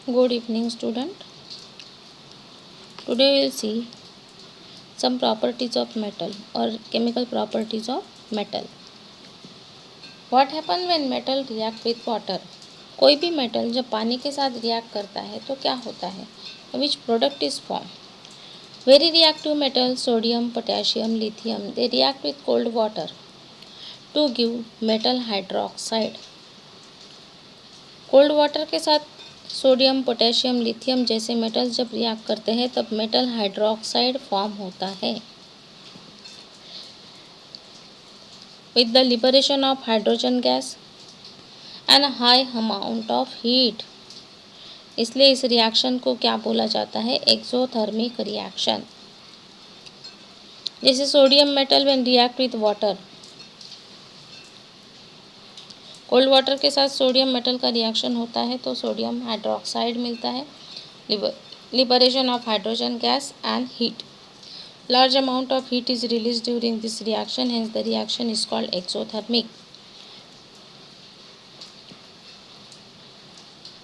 Good evening, student. Today we will see some properties of metal or chemical properties of metal. What happens when metal react with water? कोई भी metal जब पानी के साथ react करता है तो क्या होता है? Which product is formed? Very reactive metals, sodium, potassium, lithium, they react with cold water to give metal hydroxide. Cold water के साथ सोडियम, पोटेशियम, लिथियम जैसे मेटल्स जब रिएक्ट करते हैं तब मेटल हाइड्रोक्साइड फॉर्म होता है with the liberation of hydrogen gas and high amount of heat. इसलिए इस रिएक्शन को क्या बोला जाता है? Exothermic reaction. जैसे sodium metal when react with water, cold water के साथ सोडियम मेटल का रिएक्शन होता है तो सोडियम हाइड्रोक्साइड मिलता है, liberation of hydrogen gas and heat. Large amount of heat is released during this reaction, hence the reaction is called exothermic.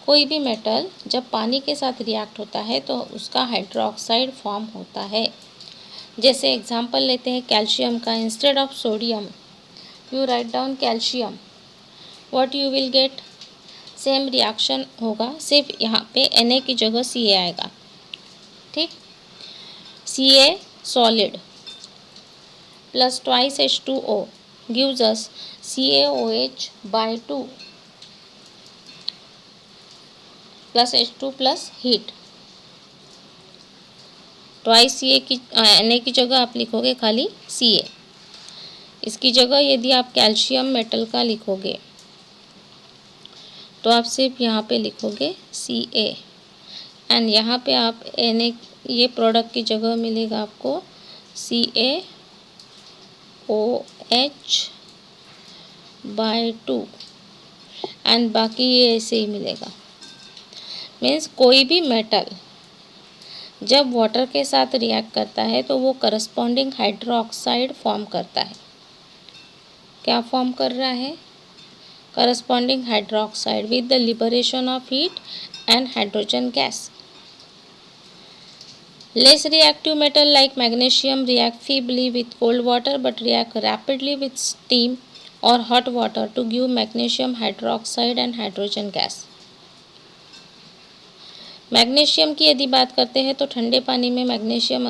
कोई भी मेटल जब पानी के साथ रिएक्ट होता है तो उसका हाइड्रोक्साइड फॉर्म होता है। जैसे एग्जांपल लेते हैं कैल्शियम का, instead of sodium you write down calcium, what you will get? Same reaction होगा, सिर्फ यहाँ पे Na की जगह Ca आएगा। ठीक, Ca solid plus twice H2O gives us CaOH/2 plus H2 plus heat. Twice Ca की Na की जगह आप लिखोगे खाली Ca। इसकी जगह यदि आप कैल्शियम मेटल का लिखोगे तो आप सिर्फ यहाँ पे लिखोगे Ca एंड यहाँ पे आप Na ये प्रोडक्ट की जगह मिलेगा आपको CaOH/2 एंड बाकी ये ऐसे ही मिलेगा। मीन्स कोई भी मेटल जब वाटर के साथ रिएक्ट करता है तो वो करस्पॉन्डिंग हाइड्रोक्साइड फॉर्म करता है। क्या फॉर्म कर रहा है? Corresponding hydroxide with the liberation of heat and hydrogen gas. Less reactive metal like magnesium react feebly with cold water but react rapidly with steam or hot water to give magnesium hydroxide and hydrogen gas. Magnesium की यदि बात करते हैं तो ठंडे पानी में magnesium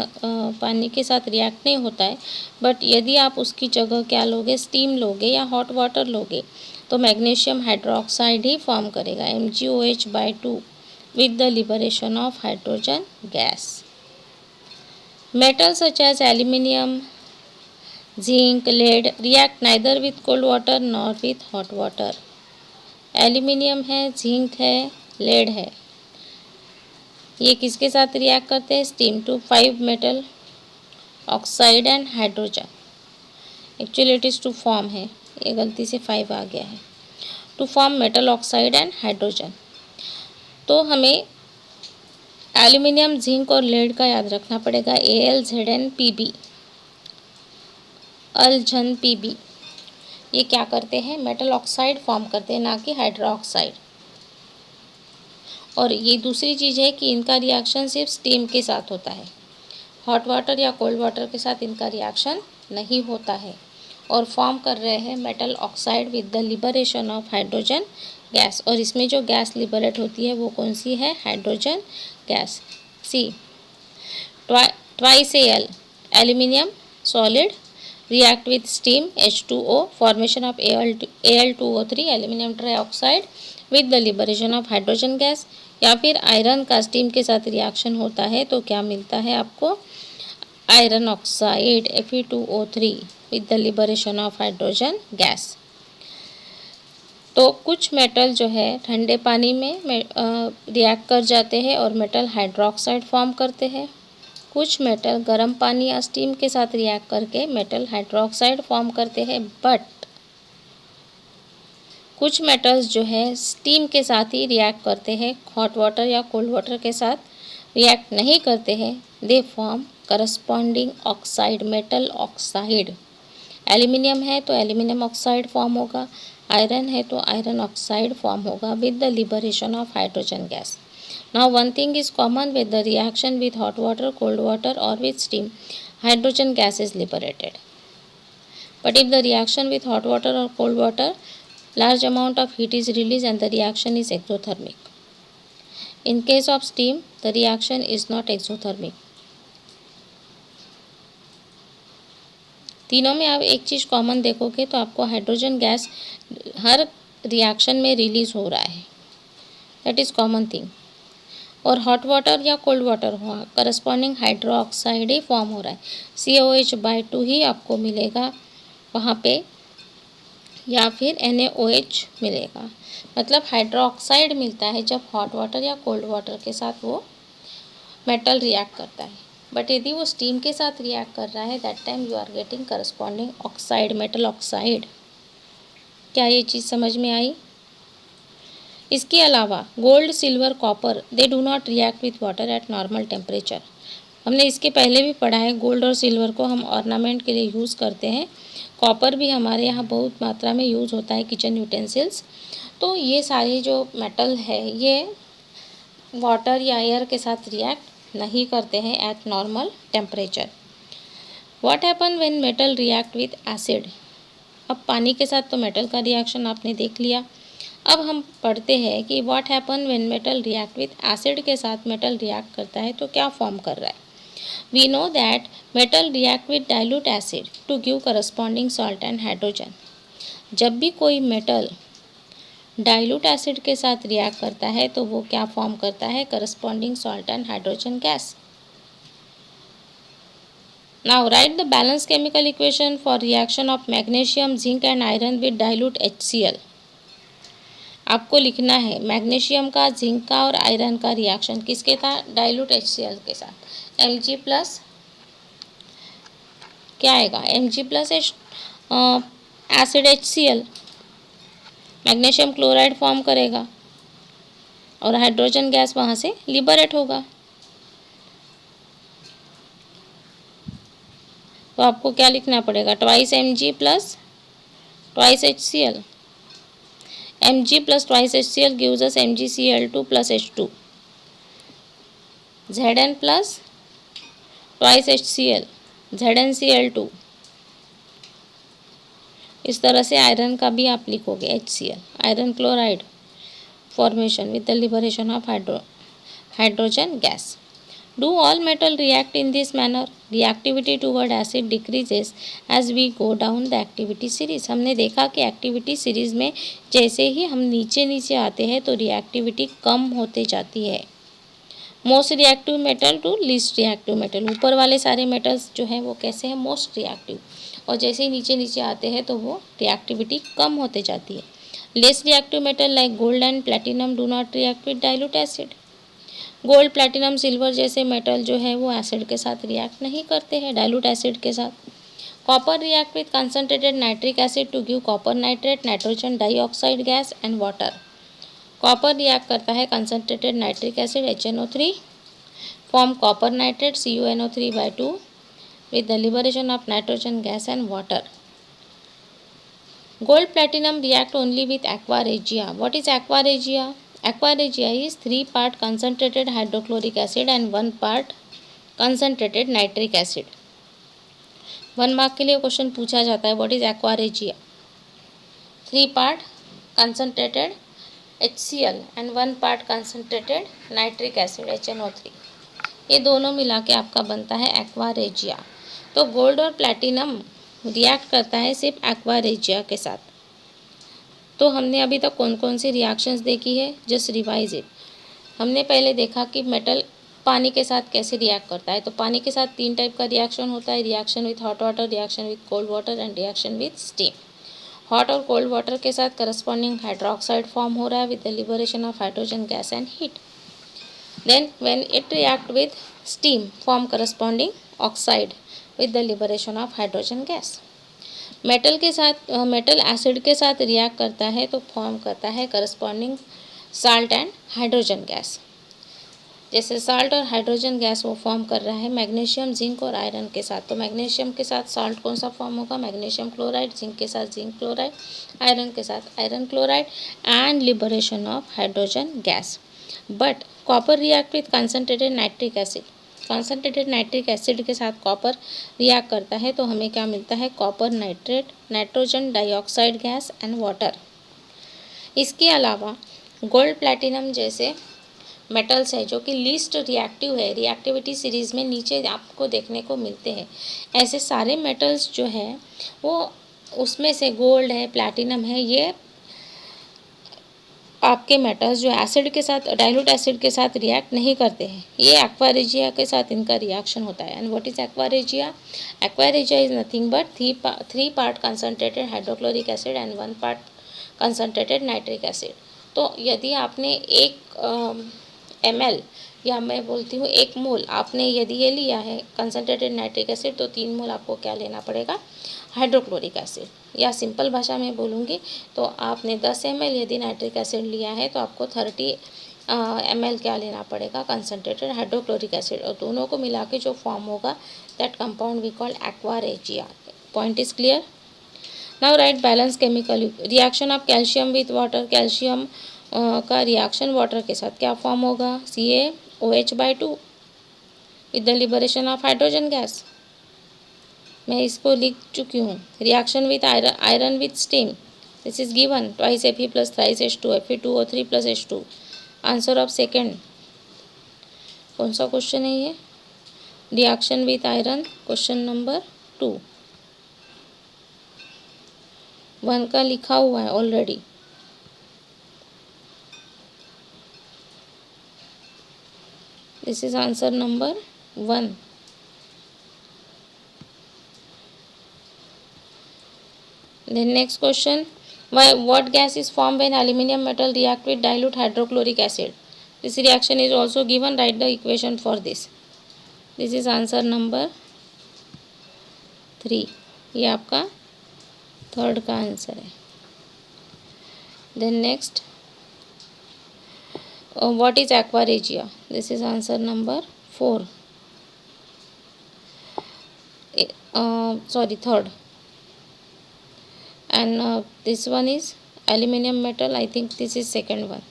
पानी के साथ रिएक्ट नहीं होता है, बट यदि आप उसकी जगह क्या लोगे? स्टीम लोगे या हॉट वाटर लोगे तो मैग्नीशियम हाइड्रोक्साइड ही फॉर्म करेगा, MgOH/2 with the liberation of hydrogen gas. Metals such as aluminium, zinc, lead react neither with cold water nor with hot water. Aluminium है, जिंक है, लेड है, ये किसके साथ रिएक्ट करते हैं? Steam to 5 metal oxide and hydrogen. Actually it is to form है, ये गलती से 5 आ गया है, to form metal oxide and hydrogen. तो हमें एल्यूमिनियम, जिंक और लेड का याद रखना पड़ेगा, AlZnPb, अल्झन Pb। ये क्या करते हैं? मेटल ऑक्साइड फॉर्म करते हैं, ना कि हाइड्रोक्साइड। और ये दूसरी चीज़ है कि इनका रिएक्शन सिर्फ स्टीम के साथ होता है, हॉट वाटर या कोल्ड वाटर के साथ इनका रिएक्शन नहीं होता है, और फॉर्म कर रहे हैं metal oxide with the liberation of hydrogen gas. और इसमें जो गैस लिबरेट होती है वो कौन सी है? Hydrogen gas. C twice Al aluminium solid react with steam H2O formation of Al2O3 aluminium trioxide with the liberation of hydrogen gas. या फिर आयरन का स्टीम के साथ रिएक्शन होता है तो क्या मिलता है आपको? Iron oxide Fe2O3 with the liberation of hydrogen gas. तो कुछ मेटल जो है ठंडे पानी में रिएक्ट कर जाते हैं और मेटल हाइड्रोक्साइड फॉर्म करते हैं। कुछ मेटल गर्म पानी या स्टीम के साथ रिएक्ट करके मेटल हाइड्रोक्साइड फॉर्म करते हैं, बट कुछ मेटल्स जो है स्टीम के साथ ही रिएक्ट करते हैं, हॉट वाटर या कोल्ड वाटर के साथ रिएक्ट नहीं करते हैं। They form corresponding oxide, metal oxide. Aluminium है तो एल्यूमिनियम ऑक्साइड फॉर्म होगा, आयरन है तो आयरन ऑक्साइड फॉर्म होगा with the liberation of hydrogen gas. Now one thing is common with the reaction with hot water, cold water or with steam, hydrogen gas is liberated. But if the reaction with hot water or cold water, large amount of heat is released and the reaction is exothermic. In case of steam, the reaction is not exothermic. तीनों में आप एक चीज़ common देखोगे तो आपको hydrogen gas हर reaction में release हो रहा है, दैट इज़ कॉमन थिंग। और हॉट वाटर या कोल्ड वाटर हुआ करस्पॉन्डिंग हाइड्रो ऑक्साइड ही फॉर्म हो रहा है, COH/2 ही आपको मिलेगा वहाँ पे, या फिर NaOH मिलेगा। मतलब हाइड्रो ऑक्साइड मिलता है जब हॉट वाटर या कोल्ड वाटर के साथ वो मेटल रिएक्ट करता है। बट यदि वो स्टीम के साथ रिएक्ट कर रहा है, that time you are getting corresponding oxide, metal oxide. क्या ये चीज़ समझ में आई? इसके अलावा gold, silver, copper they do not react with water at normal temperature. हमने इसके पहले भी पढ़ा है, गोल्ड और सिल्वर को हम ऑर्नामेंट के लिए यूज़ करते हैं। कॉपर भी हमारे यहाँ बहुत मात्रा में यूज़ होता है किचन यूटेंसिल्स। तो ये सारे जो मेटल है ये वाटर या एयर के साथ रिएक्ट नहीं करते हैं eight normal temperature. What happen when metal react with acid? अब पानी के साथ तो मेटल का रिएक्शन आपने देख लिया। अब हम पढ़ते हैं कि what happen when metal react with acid के साथ मेटल रिएक्ट करता है तो क्या फॉर्म कर रहा है। We know that metal react with dilute acid to give corresponding salt and hydrogen. जब भी कोई मेटल डाइल्यूट एसिड के साथ रिएक्ट करता है तो वो क्या फॉर्म करता है, corresponding salt and hydrogen gas. Now right the balance chemical equation for reaction of magnesium, zinc and iron with dilute HCl। आपको लिखना है मैग्नीशियम का, जिंक का और आयरन का रिएक्शन किसके साथ, डाइल्यूट HCl के साथ। Mg प्लस क्या आएगा, Mg plus acid HCl, magnesium chloride form करेगा और हाइड्रोजन गैस वहाँ से लिबरेट होगा। तो आपको क्या लिखना पड़ेगा, twice Mg plus twice HCl। Mg plus twice HCl gives us MgCl2 plus H2। Zn plus twice HCl, ZnCl2। इस तरह से आयरन का भी आप लिखोगे HCl, iron chloride formation with the liberation of hydrogen gas. Do all metal react in this manner? Reactivity toward acid decreases as we go down the activity series. हमने देखा कि एक्टिविटी सीरीज में जैसे ही हम नीचे नीचे आते हैं तो रिएक्टिविटी कम होते जाती है। Most reactive metal to least reactive metal, ऊपर वाले सारे मेटल्स जो हैं वो कैसे हैं, मोस्ट रिएक्टिव, और जैसे ही नीचे नीचे आते हैं तो वो रिएक्टिविटी कम होते जाती है। Less reactive metal like gold and platinum do not react with dilute acid. Gold, platinum, silver जैसे मेटल जो है वो एसिड के साथ रिएक्ट नहीं करते हैं, डाइल्यूट एसिड के साथ। Copper react with concentrated nitric acid to give copper nitrate, nitrogen dioxide gas and water. Copper react करता है concentrated nitric acid HNO3 form copper nitrate CuNO3/2 with the liberation of nitrogen gas and water. Gold, platinum react only with aqua regia. What is aqua regia? Aqua regia is 3 part concentrated hydrochloric acid and 1 part concentrated nitric acid. 1 mark के लिए question पूछा जाता है, what is aqua regia? 3 part concentrated HCl and 1 part concentrated nitric acid HNO3, ये दोनों मिला के आपका बनता है एक्वा रेजिया। तो गोल्ड और प्लैटिनम रिएक्ट करता है सिर्फ एक्वा रेजिया के साथ। तो हमने अभी तक कौन कौन सी रिएक्शंस देखी है, जस्ट रिवाइज इट। हमने पहले देखा कि मेटल पानी के साथ कैसे रिएक्ट करता है। तो पानी के साथ 3 टाइप का रिएक्शन होता है, reaction with hot water, reaction with cold water and reaction with steam. Hot और कोल्ड वाटर के साथ करस्पॉन्डिंग हाइड्रोक्साइड फॉर्म हो रहा है with the liberation of hydrogen gas and heat. Then when it react with steam form corresponding oxide with the liberation of hydrogen gas. Metal के साथ metal acid के साथ react करता है तो फॉर्म करता है corresponding salt and hydrogen gas. जैसे साल्ट और हाइड्रोजन गैस वो फॉर्म कर रहा है मैग्नीशियम, जिंक और आयरन के साथ। तो मैग्नीशियम के साथ साल्ट कौन सा फॉर्म होगा, मैग्नीशियम क्लोराइड, जिंक के साथ जिंक क्लोराइड, आयरन के साथ iron chloride and liberation of hydrogen gas. But copper react with concentrated nitric acid, concentrated nitric acid के साथ कॉपर रिएक्ट करता है तो हमें क्या मिलता है, copper nitrate, nitrogen dioxide gas and water. इसके अलावा गोल्ड प्लैटिनम जैसे मेटल्स है जो कि लीस्ट रिएक्टिव है, रिएक्टिविटी सीरीज़ में नीचे आपको देखने को मिलते हैं। ऐसे सारे मेटल्स जो है वो, उसमें से गोल्ड है, प्लैटिनम है, ये आपके मेटल्स जो एसिड के साथ, डाइल्यूट एसिड के साथ रिएक्ट नहीं करते हैं, ये एक्वा के साथ इनका रिएक्शन होता है। And what is aqua regia is nothing but three part concentrated hydrochloric acid and 1 part concentrated nitric acid. तो यदि आपने 1 ml या मैं बोलती हूँ 1 मोल आपने यदि ये लिया है कंसनट्रेटेड नाइट्रिक एसिड, तो 3 मोल आपको क्या लेना पड़ेगा, हाइड्रोक्लोरिक एसिड। या सिंपल भाषा में बोलूँगी तो आपने 10 ml यदि नाइट्रिक एसिड लिया है तो आपको 30 ml क्या लेना पड़ेगा, कंसनट्रेटेड हाइड्रोक्लोरिक एसिड। और दोनों को मिला के जो फॉर्म होगा that compound we call aqua regia. Point is clear. Now write balance chemical reaction of calcium with water. Calcium का रिएक्शन वाटर के साथ क्या फॉर्म होगा, CaOH/2 with the liberation of hydrogen gas. मैं इसको लिख चुकी हूँ। Reaction with iron with steam, this is given 2 Fe plus 3 H2 Fe2O3 plus H2। Answer of second कौन सा क्वेश्चन है ये, reaction with iron, question number 2। 1 का लिखा हुआ है already. This is answer number 1। Then next question, what gas is formed when aluminum metal react with dilute hydrochloric acid? This reaction is also given, write the equation for this. This is answer number 3। ये आपका third का answer है। Then next, what is aqua regia? This is answer number 4, sorry third। And this one is aluminium metal, I think this is second one।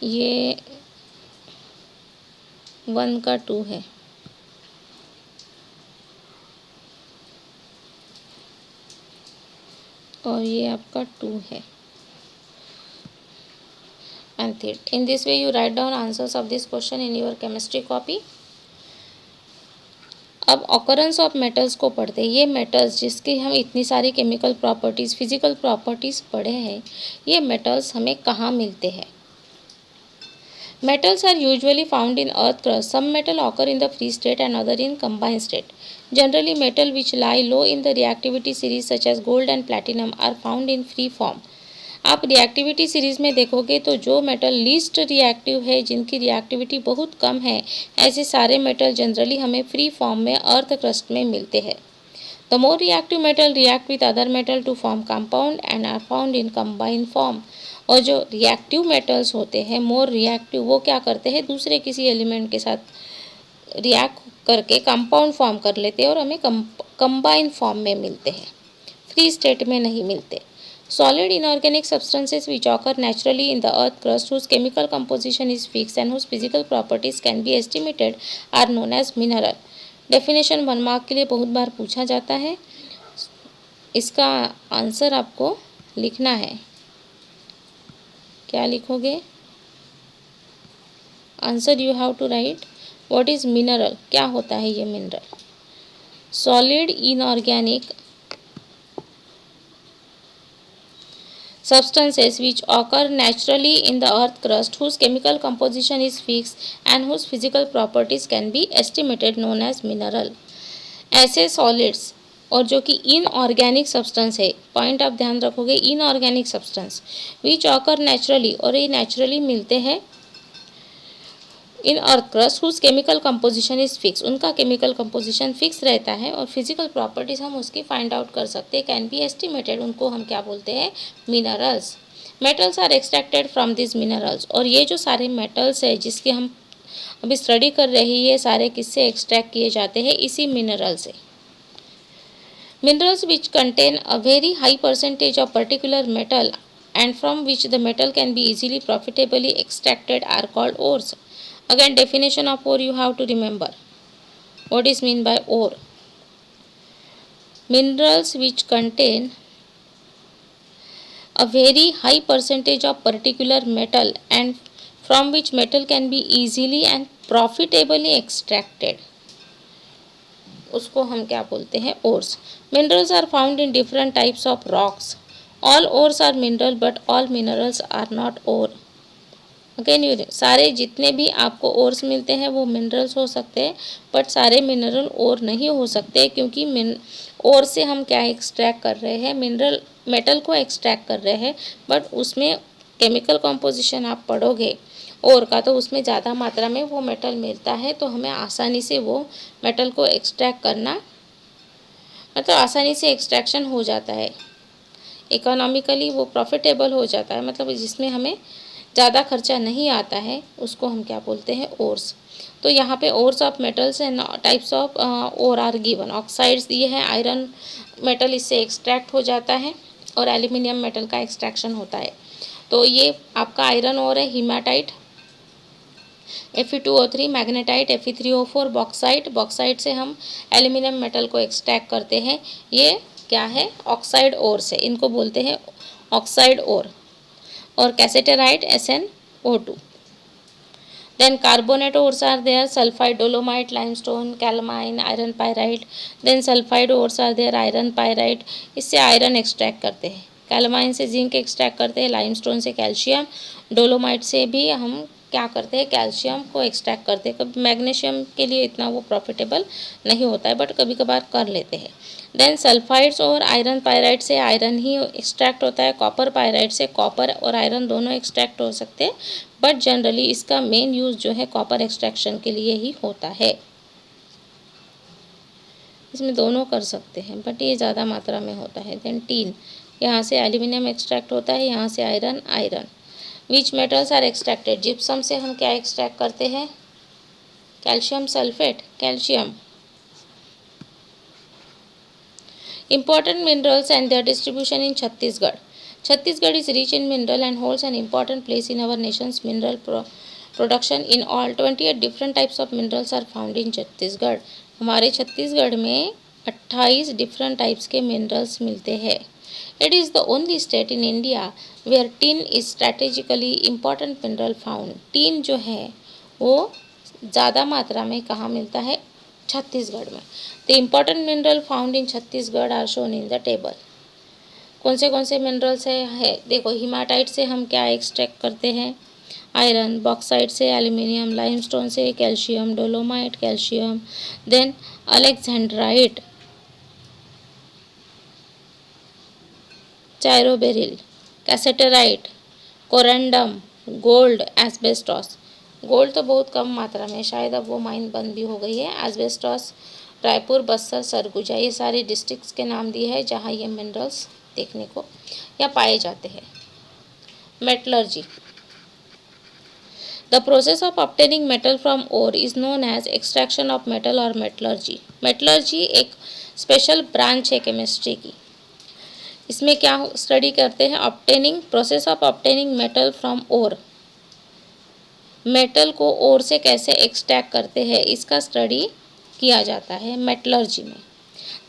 ये 1 का 2 है। और ये आपका 2 है। And third, in this way you write down answers of this question in your chemistry copy। अब occurrence of metals को पढ़ते हैं। ये मेटल्स जिसकी हम इतनी सारी केमिकल प्रॉपर्टीज़, फिजिकल प्रॉपर्टीज़ पढ़े हैं, ये मेटल्स हमें कहाँ मिलते हैं। Metals are usually found in earth crust. Some metal occur in the free state and other in combined state. Generally, metal which lie low in the reactivity series such as gold and platinum are found in free form। आप reactivity series में देखोगे तो जो metal least reactive है, जिनकी reactivity बहुत कम है, ऐसे सारे मेटल जनरली हमें फ्री फॉर्म में अर्थ क्रस्ट में मिलते हैं। The more reactive metal react with other metal to form compound and are found in combined form. और जो रिएक्टिव मेटल्स होते हैं, मोर रिएक्टिव, वो क्या करते हैं, दूसरे किसी एलिमेंट के साथ रिएक्ट करके कंपाउंड फॉर्म कर लेते हैं और हमें कंबाइंड फॉर्म में मिलते हैं, फ्री स्टेट में नहीं मिलते। Solid inorganic substances which occur naturally in the earth crust whose chemical composition is fixed and whose physical properties can be estimated are known as mineral। Definition 1 mark के लिए बहुत बार पूछा जाता है। इसका आंसर आपको लिखना है। क्या लिखोगे? Answer you have to write what is mineral. क्या होता है ये mineral? Solid inorganic substances which occur naturally in the earth crust whose chemical composition is fixed and whose physical properties can be estimated known as mineral। ऐसे solids और जो कि inorganic substance है, point आप ध्यान रखोगे, inorganic substance which occur naturally, और ये नेचुरली मिलते हैं in earth crust whose chemical composition is fix, उनका केमिकल कंपोजिशन फिक्स रहता है और फिजिकल प्रॉपर्टीज हम उसकी फाइंड आउट कर सकते हैं, कैन बी एस्टिमेटेड, उनको हम क्या बोलते हैं, minerals. Metals are extracted from this minerals. और ये जो सारे मेटल्स है जिसकी हम अभी स्टडी कर रहे हैं, ये सारे किससे एक्सट्रैक्ट किए जाते हैं, इसी मिनरल से। Minerals which contain a very high percentage of particular metal and from which the metal can be easily profitably extracted are called ores. Again, definition of ore you have to remember. What is mean by ore? Minerals which contain a very high percentage of particular metal and from which metal can be easily and profitably extracted, उसको हम क्या बोलते हैं? Ores. Minerals are found in different types of rocks. All ores are mineral but all minerals are not ore. Again you, सारे जितने भी आपको ores मिलते हैं वो मिनरल्स हो सकते हैं, बट सारे मिनरल ओर नहीं हो सकते, क्योंकि ओर से हम क्या एक्सट्रैक्ट कर रहे हैं? मिनरल मेटल को एक्सट्रैक्ट कर रहे हैं, बट उसमें केमिकल कॉम्पोजिशन आप पढ़ोगे ओर का तो उसमें ज़्यादा मात्रा में वो मेटल मिलता है, तो हमें आसानी से वो मेटल को एक्सट्रैक्ट करना, मतलब आसानी से एक्सट्रैक्शन हो जाता है, इकोनॉमिकली वो प्रॉफिटेबल हो जाता है, मतलब जिसमें हमें ज़्यादा खर्चा नहीं आता है, उसको हम क्या बोलते हैं? ओर्स. तो यहाँ पे ores of metals and types of ore are given. Oxides दिए हैं, आयरन मेटल इससे एक्सट्रैक्ट हो जाता है और एल्यूमिनियम मेटल का एक्सट्रैक्शन होता है. तो ये आपका आयरन ओर है, हीमाटाइट, Fe2O3, magnetite Fe3O4, bauxite. Bauxite से हम एल्यूमिनियम मेटल को एक्सट्रैक्ट करते हैं. ये क्या है? ऑक्साइड ओर से, इनको बोलते हैं ऑक्साइड ओर. और कैसेटेराइट SnO2. Then carbonate ores are there, sulfide, dolomite, limestone, calamine, iron pyrite. Then sulfide ores are there, iron pyrite. इससे आयरन एक्सट्रैक्ट करते हैं. कैलामाइन से जिंक एक्सट्रैक्ट करते हैं, लाइमस्टोन से कैल्शियम, डोलोमाइट से भी हम क्या करते हैं? कैल्शियम को एक्सट्रैक्ट करते हैं. कभी मैग्नीशियम के लिए इतना वो प्रॉफिटेबल नहीं होता है, बट कभी कभार कर लेते हैं. देन सल्फाइड्स और आयरन पायराइट से आयरन ही एक्सट्रैक्ट होता है. कॉपर पायराइट से कॉपर और आयरन दोनों एक्सट्रैक्ट हो सकते हैं, बट जनरली इसका मेन यूज़ जो है कॉपर एक्सट्रैक्शन के लिए ही होता है. इसमें दोनों कर सकते हैं, बट ये ज़्यादा मात्रा में होता है. देन टीन, यहाँ से एल्यूमिनियम एक्सट्रैक्ट होता है, यहाँ से iron. Which metals are extracted? Gypsum से हम क्या एक्सट्रैक्ट करते हैं? Calcium sulphate, calcium. Important minerals and their distribution in Chhattisgarh. Chhattisgarh is rich in mineral and holds an important place in our nation's mineral production. In all, 28 different types of minerals are found in Chhattisgarh. हमारे छत्तीसगढ़ में 28 different types के minerals मिलते हैं. It is the only state in India where tin is strategically important mineral found. Tin जो है वो ज़्यादा मात्रा में कहाँ मिलता है? छत्तीसगढ़ में. The important mineral found in Chhattisgarh are shown in the table. कौन से मिनरल्स है? देखो, हीमाटाइट से हम क्या एक्सट्रैक्ट करते हैं? आयरन. बॉक्साइट से एल्यूमिनियम. लाइमस्टोन से calcium. Dolomite calcium. Then alexandrite, chrysoberyl, cassiterite, corundum, gold, asbestos. Gold तो बहुत कम मात्रा में, शायद अब वो माइन बंद भी हो गई है. एस्बेस्टॉस, रायपुर, बस्तर, सरगुजा, ये सारे डिस्ट्रिक्ट्स के नाम दिए हैं जहाँ ये मिनरल्स देखने को या पाए जाते हैं. Metallurgy. The process of obtaining metal from ore is known as extraction of metal और मेटलर्जी. मेटलर्जी एक स्पेशल ब्रांच है केमिस्ट्री की. इसमें क्या स्टडी करते हैं? Obtaining, process of obtaining metal from ore. Metal को ओर से कैसे एक्सट्रैक्ट करते हैं इसका स्टडी किया जाता है मेटलर्जी में.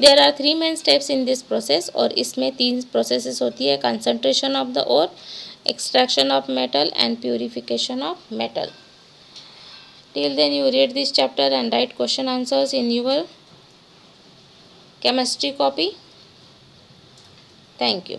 There are 3 main steps in this process, और इसमें 3 प्रोसेसेस होती है. Concentration of the ore, extraction of metal and purification of metal. Till then you read this chapter and write question answers in your chemistry copy. Thank you.